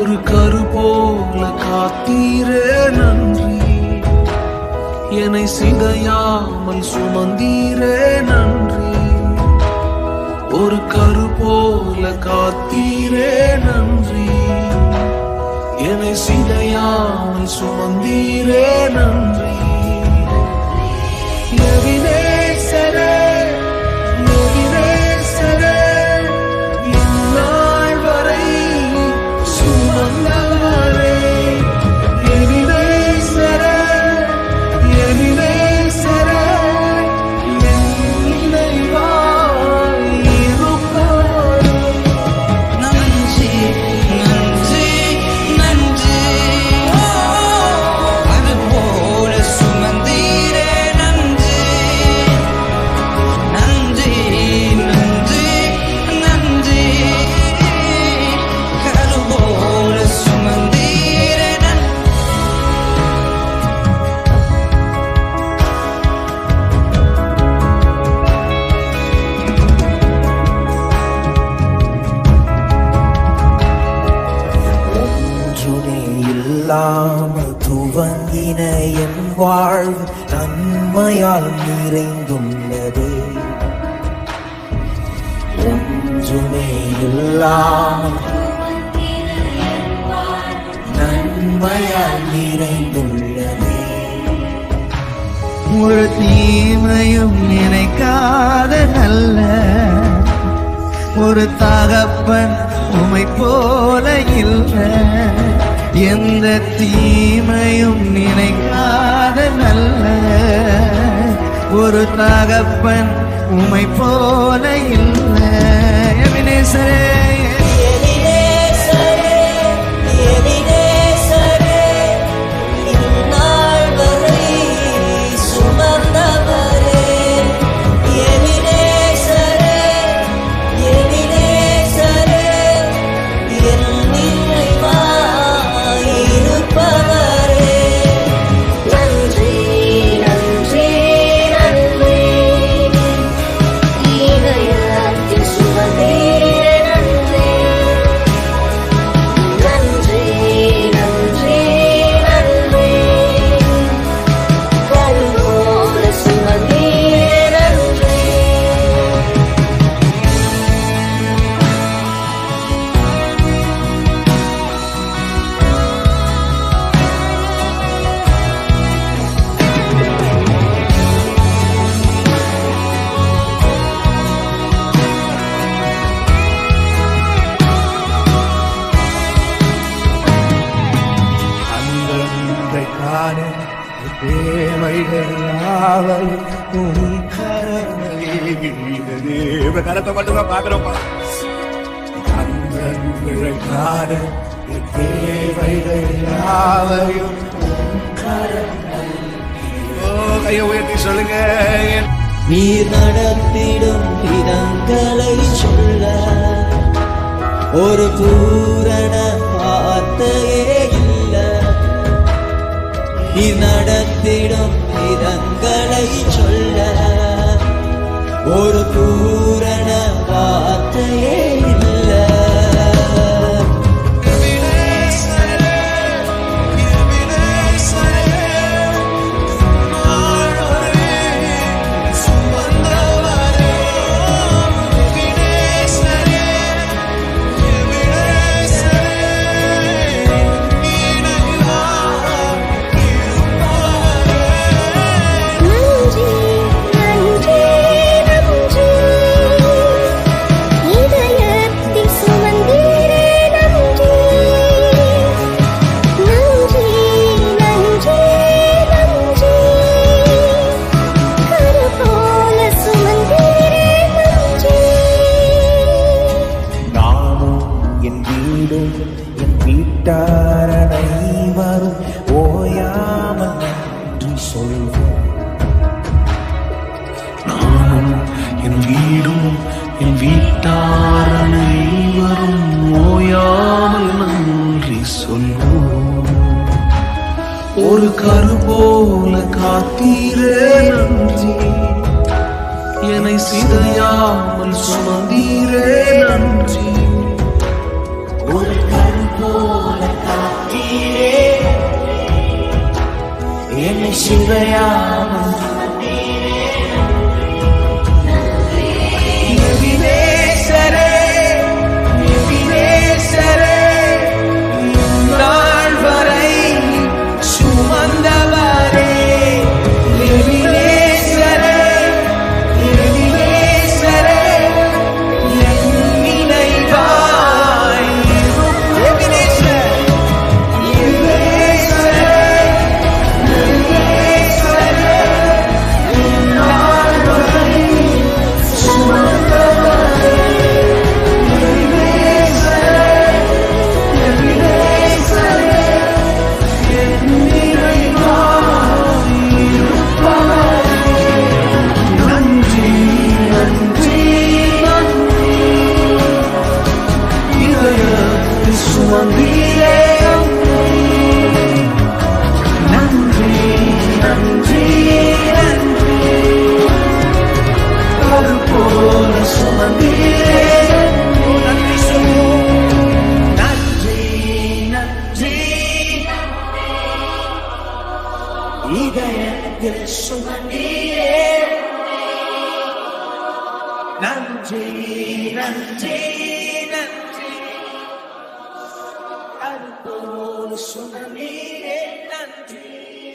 ஒரு கரு போல காத்தீரே நன்றி. என்னை சிதையாமல் சுமந்தீரே நன்றி. ஒரு கரு போல காத்தீரே நன்றி. என்னை சிதையாமல் சுமந்தீரே நன்றி. எபினேசரே, எபினேசரே, இந்நாள் வரை சுமந்தவரே. எபினேசரே, எபினேசரே, என் நினைவாய் இருப்பவரே. நன்றி நன்றி நன்றி. அதுபோல சுமந்தீரே நன்றி. நன்றி நன்றி நன்றி. அதுபோல சுமந்தீரே நன்றி. ஒன்றுமே இல்லாமல் துவங்கின என் வாழ்வு நன்மையால் நிறைந்துள்ளது. ஒன்றுமே இல்லாமல் நன்மையால் நிறைந்துள்ளது. ஒரு தீமையும் நினைக்காத நல்ல ஒரு தகப்பன் உமை போல இல்லை. எந்த தீமையும் நினைக்காத நல்ல ஒரு தகப்பன் உமை போல இல்லை. எபினேசரே, கரத்தை மட்டும்தான் பாக்குறோம்ப்பா. கையை உயர்த்தி சொல்லுங்க. நீர் நடத்திடும் விதங்களை சொல்ல ஒரு பூரண வார்த்தையே இல்லை. நீர் நடத்திடும் விதங்களை சொல்ல ஒரு பூரண வார்த்தையே இல்லை. என் வீட்டார் அனைவரும் ஓயாமல் நன்றி சொல்வோம். நானும் என் வீடும் என் வீட்டார் அனைவரும் ஓயாமல் நன்றி சொல்வோம். ஒரு கரு போல காத்தீரே நன்றி. என்னை சிதையாமல் சுமந்தீரே நன்றி. ஒரு கரு போல சிதையாமல் எபினேசரே, எபினேசரே, இந்நாள் வரை சுமந்தவரே. எபினேசரே, எபினேசரே, என் நினைவாய் இருக்கும். எபினேசர், எபினேசரே, எபினேசரே, இந்நாள் வரை சுமந்தவரே. எபினேசரே, எபினேசரே, என் நினைவாய் இருப்பவரே. நன்றி, நன்றி, நன்றி. இதயத்தில் சுமந்தீரே நன்றி, நன்றி, நன்றி. அது போல சுமந்தீரே. நன்றி சொல்வோம். நன்றி, நன்றி. இதயத்தில் சுமந்தீரே. நன்றி, நன்றி, நன்றி. அது போல சுமந்தீரே. நன்றி.